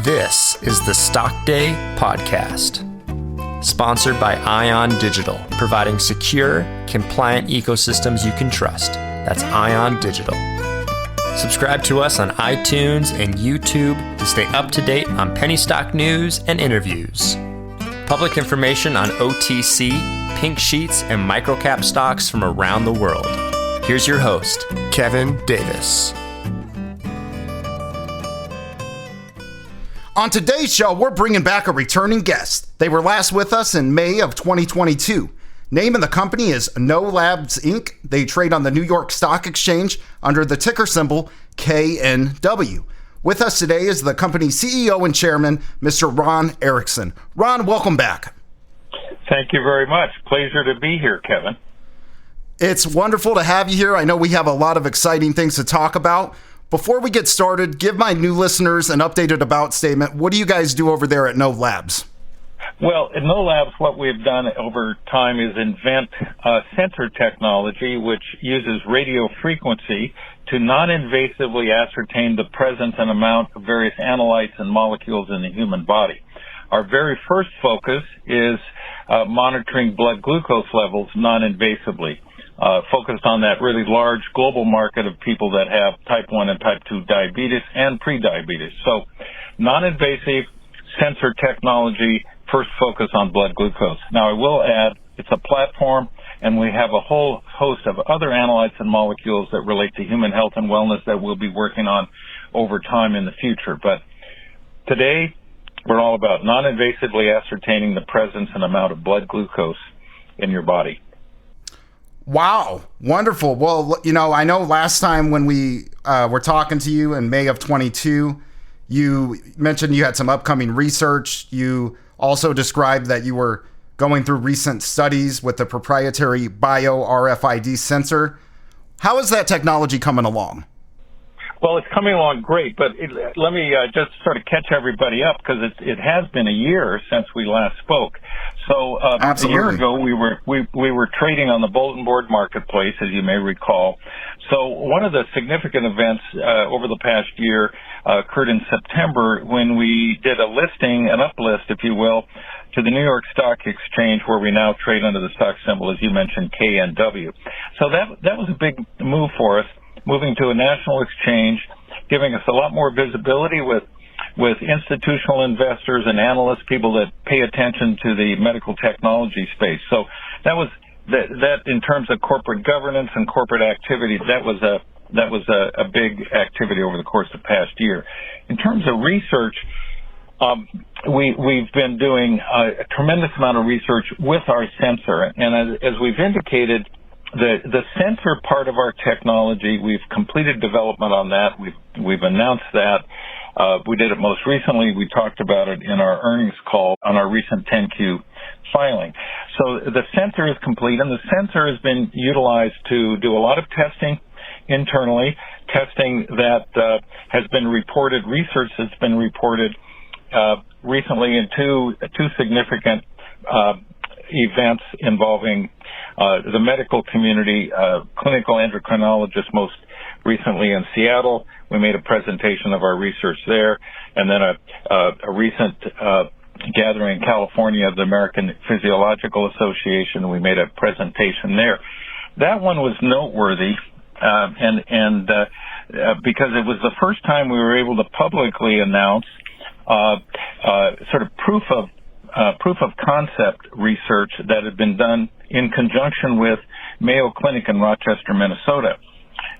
This is the Stock Day Podcast, sponsored by Ion Digital, providing secure, compliant ecosystems you can trust. That's Ion Digital. Subscribe to us on iTunes and YouTube to stay up to date on penny stock news and interviews. Public information on OTC, pink sheets, and microcap stocks from around the world. Here's your host, Kevin Davis. On today's show, we're bringing back a returning guest. They were last with us in May of 2022. Name of the company is No Labs Inc. They trade on the New York Stock Exchange under the ticker symbol KNW. With us today is the company's CEO and chairman, Mr. Ron Erickson. Ron, welcome back. Thank you very much. Pleasure to be here, Kevin. It's wonderful to have you here. I know we have a lot of exciting things to talk about. Before we get started, give my new listeners an updated about statement. What do you guys do over there at No Labs? Well, at No Labs, what we've done over time is invent sensor technology which uses radio frequency to non-invasively ascertain the presence and amount of various analytes and molecules in the human body. Our very first focus is monitoring blood glucose levels non-invasively. Focused on that really large global market of people that have type 1 and type 2 diabetes and prediabetes. So non-invasive sensor technology, first focus on blood glucose. Now I will add, it's a platform and we have a whole host of other analytes and molecules that relate to human health and wellness that we'll be working on over time in the future. But today, we're all about non-invasively ascertaining the presence and amount of blood glucose in your body. Wow. Wonderful. Well, you know, I know last time when we were talking to you in May of 22, you mentioned you had some upcoming research. You also described that you were going through recent studies with the proprietary Bio-RFID sensor. How is that technology coming along? Well, it's coming along great, but let me just sort of catch everybody up because it has been a year since we last spoke. So a year ago, we were trading on the bulletin board marketplace, as you may recall. So one of the significant events over the past year occurred in September when we did a listing, an uplist, if you will, to the New York Stock Exchange, where we now trade under the stock symbol, as you mentioned, KNW. So that was a big move for us, moving to a national exchange, giving us a lot more visibility with institutional investors and analysts, people that pay attention to the medical technology space. So that in terms of corporate governance and corporate activities, that was a big activity over the course of the past year. In terms of research, we've been doing a tremendous amount of research with our sensor, and as we've indicated, the sensor part of our technology, we've completed development on that. We've announced that. We did it most recently. We talked about it in our earnings call on our recent 10Q filing. So the sensor is complete, and the sensor has been utilized to do a lot of testing internally, testing that has been reported, research that's been reported recently in two significant events involving the medical community, clinical endocrinologists, most recently in Seattle. We made a presentation of our research there, and then a recent gathering in California of the American Physiological Association. We made a presentation there. That one was noteworthy, and because it was the first time we were able to publicly announce sort of proof of concept research that had been done in conjunction with Mayo Clinic in Rochester, Minnesota.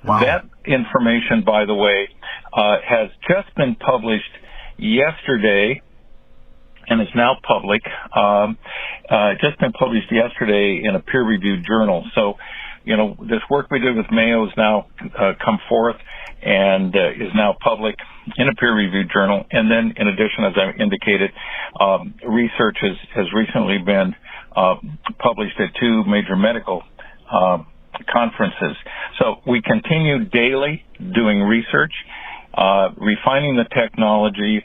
Wow. That information, by the way, has just been published yesterday and is now public. Just been published yesterday in a peer-reviewed journal. So, you know, this work we did with Mayo has now come forth and is now public in a peer-reviewed journal. And then, in addition, as I indicated, research has recently been published at two major medical conferences. So we continue daily doing research, refining the technology,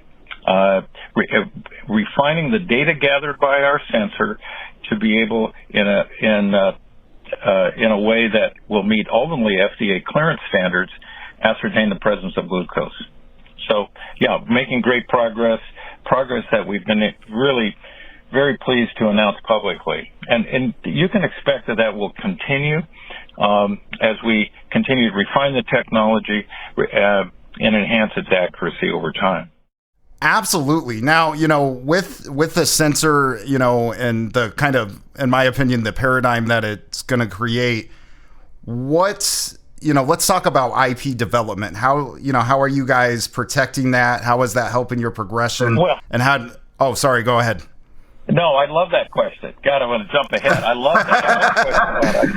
refining the data gathered by our sensor to be able, in a way that will meet ultimately FDA clearance standards, ascertain the presence of glucose. So, yeah, making great progress that we've been really very pleased to announce publicly. And you can expect that will continue as we continue to refine the technology and enhance its accuracy over time. Absolutely. Now, with the sensor, and the kind of, in my opinion, the paradigm that it's going to create, let's talk about IP development. How are you guys protecting that? How is that helping your progression? Well, sorry, go ahead. No, I love that question. God, I want to jump ahead. I love that.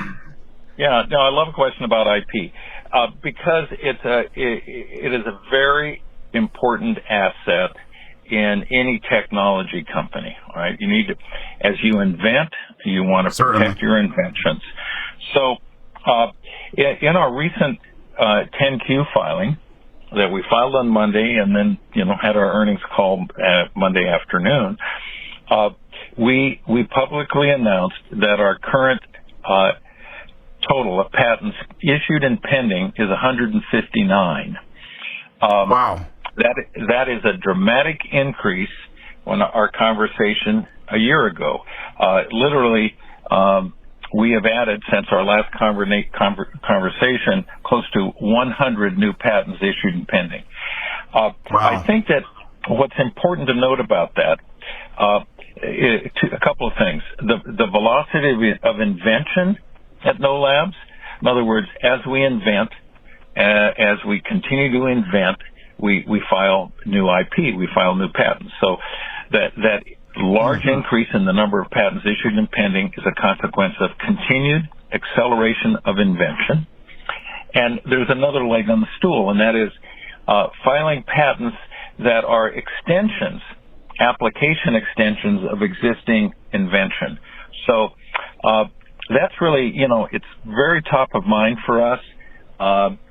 I love a question about IP because it is a very important asset in any technology company. Right? You need to, as you invent, you want to protect your inventions. So, in our recent 10Q filing that we filed on Monday, and then had our earnings call Monday afternoon. We publicly announced that our current total of patents issued and pending is 159. Wow. That is a dramatic increase on our conversation a year ago. Literally, we have added, since our last conversation, close to 100 new patents issued and pending. Wow. I think that what's important to note about that, a couple of things. The velocity of invention at No Labs. In other words, as we invent, as we continue to invent, we file new IP, we file new patents. So that large increase in the number of patents issued and pending is a consequence of continued acceleration of invention. And there's another leg on the stool, and that is filing patents that are extensions, application extensions of existing invention. So that's really, it's very top of mind for us,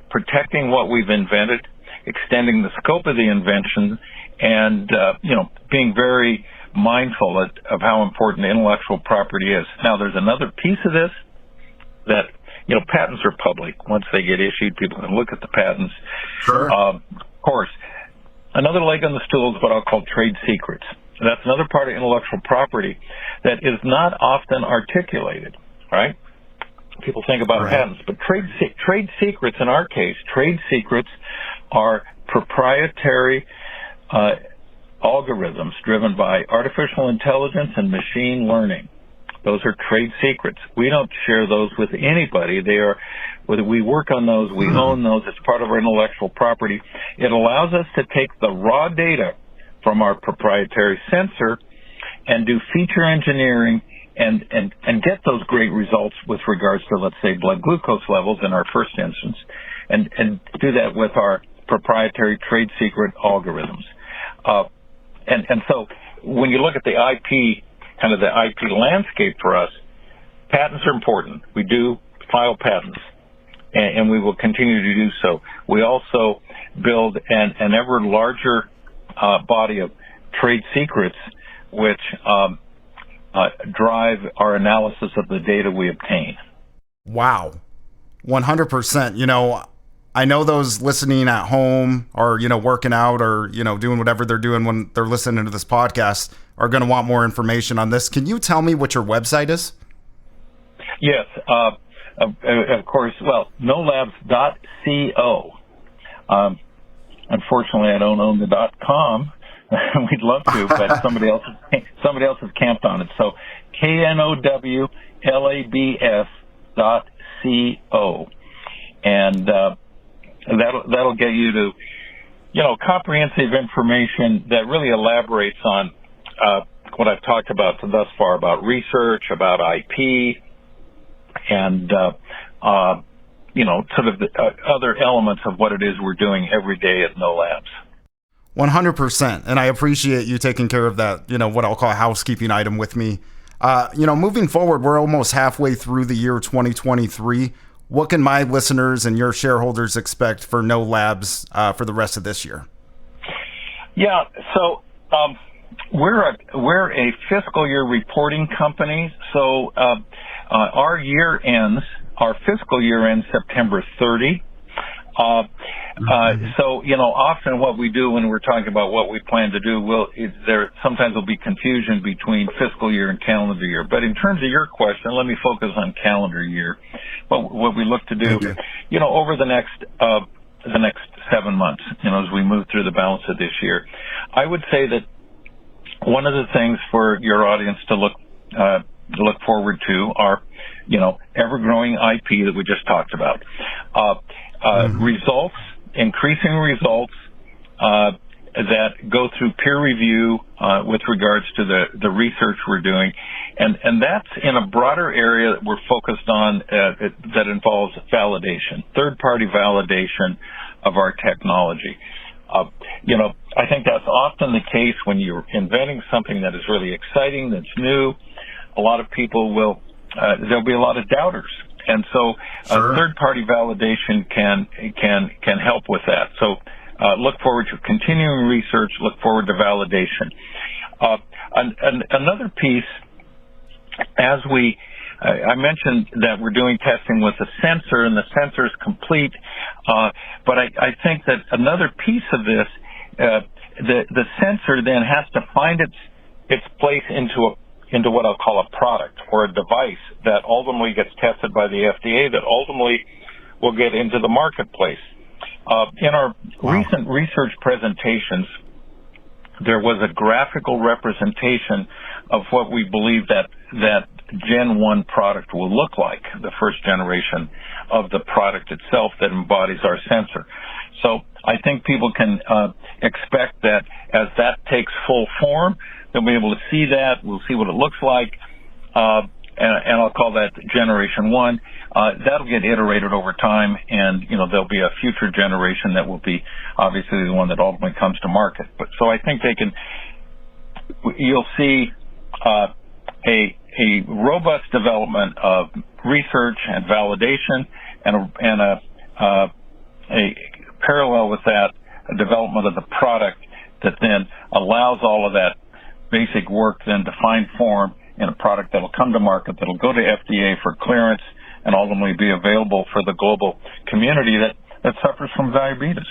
protecting what we've invented, extending the scope of the invention, and, being very mindful of how important intellectual property is. Now, there's another piece of this that, patents are public. Once they get issued, people can look at the patents. Sure. Of course. Another leg on the stool is what I'll call trade secrets. That's another part of intellectual property that is not often articulated, right? People think about patents, but trade secrets, in our case, trade secrets are proprietary algorithms driven by artificial intelligence and machine learning. Those are trade secrets. We don't share those with anybody. Whether we work on those, we own those. It's part of our intellectual property. It allows us to take the raw data from our proprietary sensor and do feature engineering and get those great results with regards to, let's say, blood glucose levels in our first instance, and do that with our proprietary trade secret algorithms. And so when you look at the IP, kind of the IP landscape for us, patents are important. We do file patents, and we will continue to do so. We also build an ever larger body of trade secrets, which drive our analysis of the data we obtain. Wow. 100%. I know those listening at home or, working out or, doing whatever they're doing when they're listening to this podcast are going to want more information on this. Can you tell me what your website is? Yes, of course. Well, nolabs.co. Unfortunately, I don't own the .com. We'd love to, but somebody else has camped on it. So KNOWLABS.co. And that'll get you to, comprehensive information that really elaborates on what I've talked about thus far, about research, about IP, and sort of the other elements of what it is we're doing every day at No Labs. 100%. And I appreciate you taking care of that, what I'll call a housekeeping item with me. Moving forward, we're almost halfway through the year 2023. What can my listeners and your shareholders expect for No Labs for the rest of this year? Yeah, so we're a fiscal year reporting company. So our fiscal year ends September 30. So, often what we do when we're talking about what we plan to do, there sometimes will be confusion between fiscal year and calendar year. But in terms of your question, let me focus on calendar year. What we look to do, over the next 7 months, as we move through the balance of this year, I would say that one of the things for your audience to look forward to are, ever-growing IP that we just talked about. Results, increasing results that go through peer review with regards to the research we're doing. And that's in a broader area that we're focused on that involves validation, third-party validation of our technology. I think that's often the case when you're inventing something that is really exciting, that's new. A lot of people there'll be a lot of doubters. And so third-party validation can help with that. So look forward to continuing research, look forward to validation. Another piece, I mentioned that we're doing testing with a sensor, and the sensor is complete. But I think that another piece of this, the sensor then has to find its place into what I'll call a product or a device that ultimately gets tested by the FDA, that ultimately will get into the marketplace. In our recent research presentations, there was a graphical representation of what we believe that Gen 1 product will look like, the first generation of the product itself that embodies our sensor. So I think people can expect that as that takes full form, they'll be able to see that. We'll see what it looks like, and I'll call that Generation 1. That'll get iterated over time, and there'll be a future generation that will be obviously the one that ultimately comes to market. But so I think you'll see a robust development of research and validation, and a parallel with that, a development of the product that then allows all of that basic work then to find form in a product that'll come to market, that'll go to FDA for clearance, and ultimately be available for the global community that suffers from diabetes.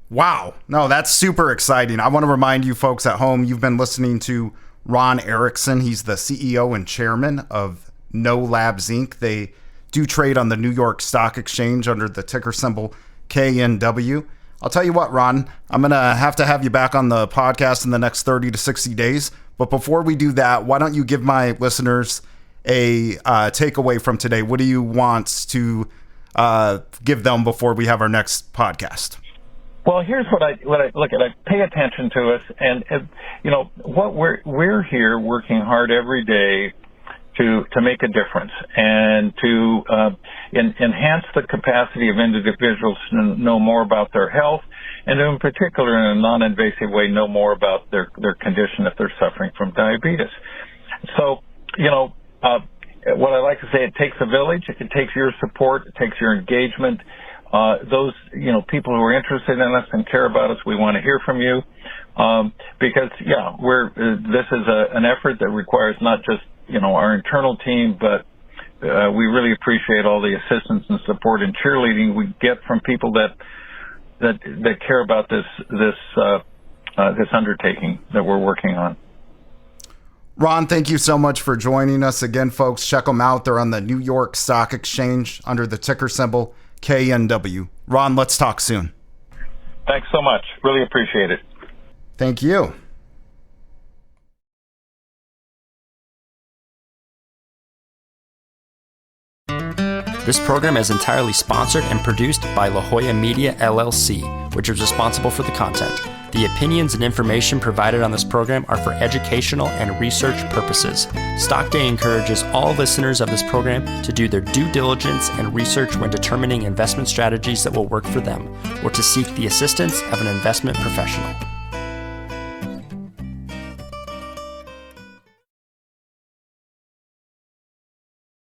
Wow. No, that's super exciting. I want to remind you folks at home, you've been listening to Ron Erickson. He's the CEO and chairman of No Labs Inc. They do trade on the New York Stock Exchange under the ticker symbol KNW. I'll tell you what, Ron, I'm going to have you back on the podcast in the next 30 to 60 days. But before we do that, why don't you give my listeners a takeaway from today? What do you want to give them before we have our next podcast? Well, here's what I look at. I pay attention to us, and what we're here working hard every day to make a difference and to enhance the capacity of individuals to know more about their health, and in particular, in a non-invasive way, know more about their condition if they're suffering from diabetes. So, what I like to say, it takes a village. It takes your support. It takes your engagement. Those, people who are interested in us and care about us, we want to hear from you, because, this is an effort that requires not just, our internal team, but we really appreciate all the assistance and support and cheerleading we get from people that care about this undertaking that we're working on. Ron, thank you so much for joining us again, folks. Check them out. They're on the New York Stock Exchange under the ticker symbol KNW. Ron, let's talk soon. Thanks so much. Really appreciate it. Thank you. This program is entirely sponsored and produced by La Jolla Media, LLC, which is responsible for the content. The opinions and information provided on this program are for educational and research purposes. Stock Day encourages all listeners of this program to do their due diligence and research when determining investment strategies that will work for them, or to seek the assistance of an investment professional.